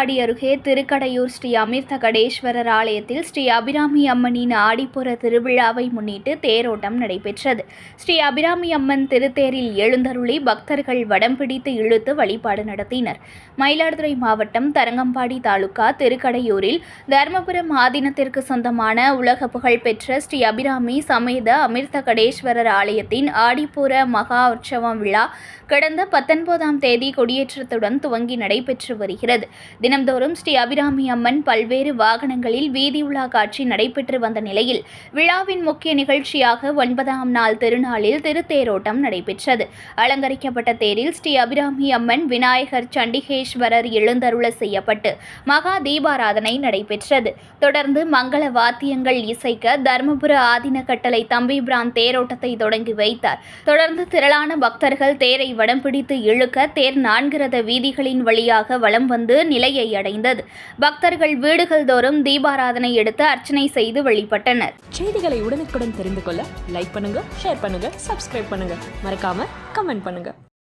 தரங்கம்பாடி அருகே திருக்கடையூர் ஸ்ரீ அமிர்தகடேஸ்வரர் ஆலயத்தில் ஸ்ரீ அபிராமி அம்மனின் ஆடிப்புற திருவிழாவை முன்னிட்டு தேரோட்டம் நடைபெற்றது. ஸ்ரீ அபிராமி அம்மன் திருத்தேரில் எழுந்தருளி பக்தர்கள் வடம் பிடித்து இழுத்து வழிபாடு நடத்தினர். மயிலாடுதுறை மாவட்டம் தரங்கம்பாடி தாலுகா திருக்கடையூரில் தர்மபுரம் ஆதீனத்திற்கு சொந்தமான உலக புகழ்பெற்ற ஸ்ரீ அபிராமி சமேத அமிர்தகடேஸ்வரர் ஆலயத்தின் ஆடிப்புற மகா உற்சவம் விழா கடந்த 19ஆம் தேதி கொடியேற்றத்துடன் துவங்கி நடைபெற்று வருகிறது. தினம்தோறும் ஸ்ரீ அபிராமி அம்மன் பல்வேறு வாகனங்களில் வீதி உலா காட்சி நடைபெற்று வந்த நிலையில் விழாவின் முக்கிய நிகழ்ச்சியாக 9ஆம் நாள் திருநாளில் திருத்தேரோட்டம் நடைபெற்றது. அலங்கரிக்கப்பட்ட தேரில் ஸ்ரீ அபிராமி அம்மன் விநாயகர் சண்டிகேஸ்வரர் எழுந்தருள செய்யப்பட்டு மகா தீபாராதனை நடைபெற்றது. தொடர்ந்து மங்கள வாத்தியங்கள் இசைக்க தர்மபுர ஆதீன கட்டளை தம்பிபிரான் தேரோட்டத்தை தொடங்கி வைத்தார். தொடர்ந்து திரளான பக்தர்கள் தேரை வடம் பிடித்து இழுக்க தேர் 4 ரத வீதிகளின் வழியாக வலம் வந்து நிலையை அடைந்தது. பக்தர்கள் வீடுகள் தோறும் தீபாராதனை எடுத்து அர்ச்சனை செய்து வழிபட்டனர். செய்திகளை உடனுக்குடன் தெரிந்து கொள்ள லைக் பண்ணுங்க, ஷேர் பண்ணுங்க, சப்ஸ்கிரைப் பண்ணுங்க, மறக்காம கமெண்ட் பண்ணுங்க.